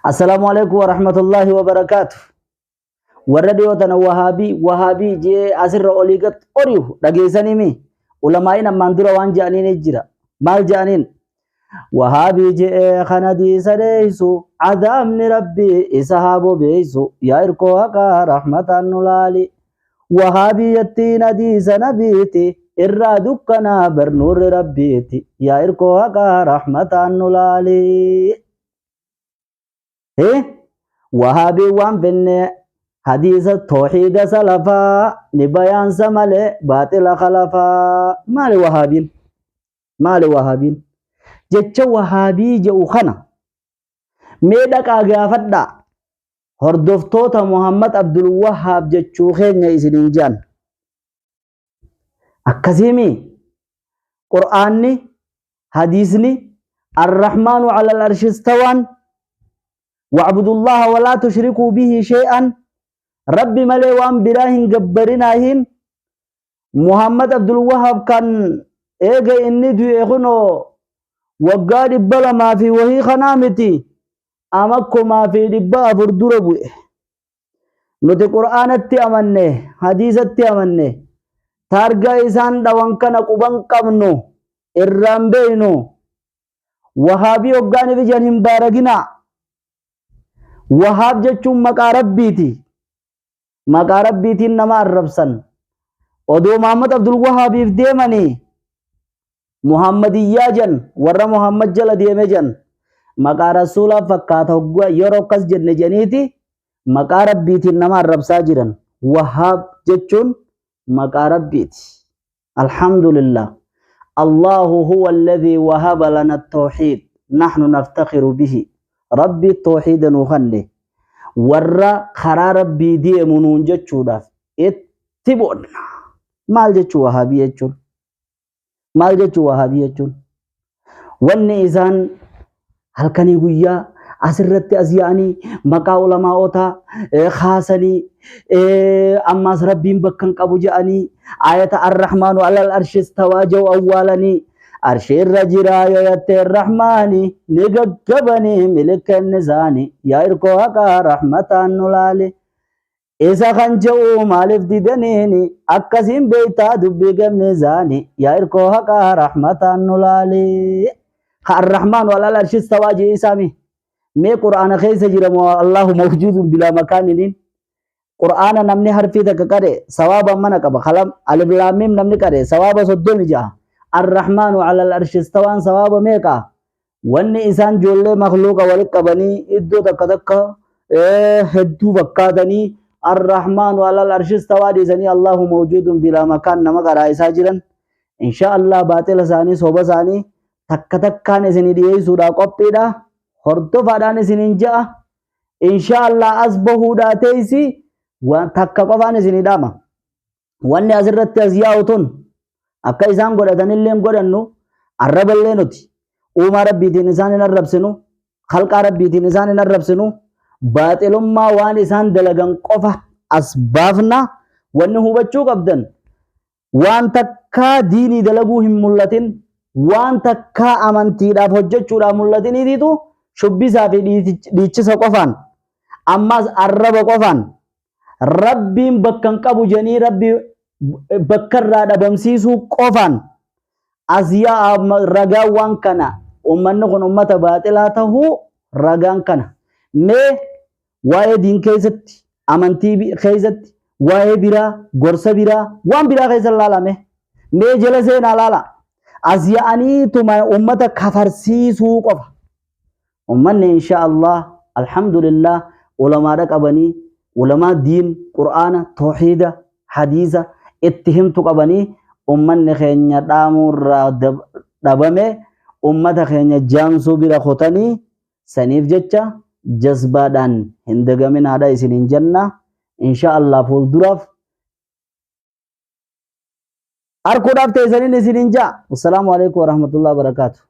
Assalamu alaikum warahmatullahi wabarakatuh. Warra dhiyootan wahabii jee asirra olii gad oriyu dhageessanii mi ulamaa'iin ammaan dura waan je'aniin jira. Maal je'aniin? Wahabii jee kana diisa deeysu cadaabni rabbii isa haa bobeeysu yaa irkoo haqaa rahmataan nu laali. Wahabii yattiin hadiisa nabiiti irraa dukkanaa barnuurri rabbiiti yaa irkoo haqaa rahmataan nu laali. Wahabii waan fenne hadiisa tawxiida salafaa ni bayaansa malee baaxila khalafaa. Maali wahabiin? Jecha wahabii jedhu kana mee dhaqaa gaafadhaa hordoftoota Muhammad Abdul Wahhaab jechuu keenya isiniin jaan. Akkasiimi Qur'aanni hadiisni Ar-Rahmaanu ala al-arshi istawaan واعبدوا الله ولا تشركوا به شيئا ربي ملي وان براهن جبرناهن محمد عبد الوهاب كان ايجا اني دو اخنو وقال بلا ما في وهي خنامتي امكو ما في دبا فردور بو نتي قرآن اتي امنه حديث اتي امنه تارغا اسان دوان كان قبان قمنو ارام بينو وهابي وقاني بجانهم بارغنا Wahaab jechuun maqaa rabbiiti. Maqaa rabbiitiin nama arrabsan. Odoo Muhammad Abdul Wahhaabiif deemanii Muhammadiyyaa jan warra Muhammad jala deeme jan maqaa rasuulaa fakkaata yeroo akkas jenne janiiti maqaa rabbiitiin nama arrabsaa jiran. Wahaab jechuun maqaa rabbiiti. Alhamdulillah. Allahu huwa alladhi wahaba lana at-tawhid nahnu naftakhiru bihi. Rabbi tawxiida nuu kenne warra karaa rabbii deemu nuun jechuudhaaf itti boonna. Maal jechuu wahabii jechuun? Maal jechuu wahabii jechuun? Wanni isaan halkanii guyyaa asirratti as yaa'anii maqaa ulamaa'otaa kaasanii ammaas rabbiin bakka hin qabu je'anii ayata Ar-Rahmaanu alal arshi istawaa jedhu awwaalanii arshir rajira yatte rahmani nigagabani milkan nizani ya irko haqa rahmatan nulali isa khanjau malif didanini akasim beita dubbi gamizani ya irko haqa rahmatan nulali ar-rahman wal arshi istawaji isami me qur'ana khaysa jira allah mawjudun bila makanin qur'ana namni harfi takakare sawaba mana qaba khalam alif lam mim namni kare sawaba soddon jaha الرحمن على العرش استوى ثواب ميكا واني انسان جولة مخلوقا ولقبني ادو تكا تكا هدو بكاتني الرحمن على العرش استوى ديزني الله موجود بلا مكان نمك رائسا جرن ان شاء الله باطل ثاني صوبة ثاني تكا تكا نسني ديهي سودا قبطيدا خردو فادان سنين جاء ان شاء الله اصبحو داتيسي وتكا قفان سنين داما واني ازرت ازياؤتون akka isaan godhatanillee godhannu arraballee nuti uumaa rabbiitiin isaan hin arrabsinu khalqaa rabbiitiin isaan hin arrabsinu baaxilummaa waan isaan dalagan qofa asbaafna wanni hubachuu qabdan waan takkaa diinii dalaguu hin mul'atin waan takkaa amantiidhaaf hojjechuudhaaf mul'atiniitiitu shubbisaa fi dhiichisa qofaan ammas arraba qofaan rabbiin bakka hin qabu janii rabbii bakkarraa dhabamsiisuu qofaan asiyaa ragaa waan kana ummanni kun ummata baaxilaa tahuu ragaan kana mee waa'ee diin keessatti amantii keessatti waa'ee biraa gorsa biraa waan biraa keessa laalame mee jala seenaa laala asiyaaniituma ummata kafarsiisuu qofa ummanni insha Allah alhamdulillah ulamaadha qabanii ulamaa diin qur'aana tawxiida hadiisa اتهمت قبني أمّن خينيا دامور دبامه أمّة خينيا جامسو بلا خطاني سنيف جتشا جذبادان هندگامين هذا إسنين جنة إن شاء الله فول دراف أركو داف تيسانين إسنين جا والسلام عليكم ورحمة الله وبركاته.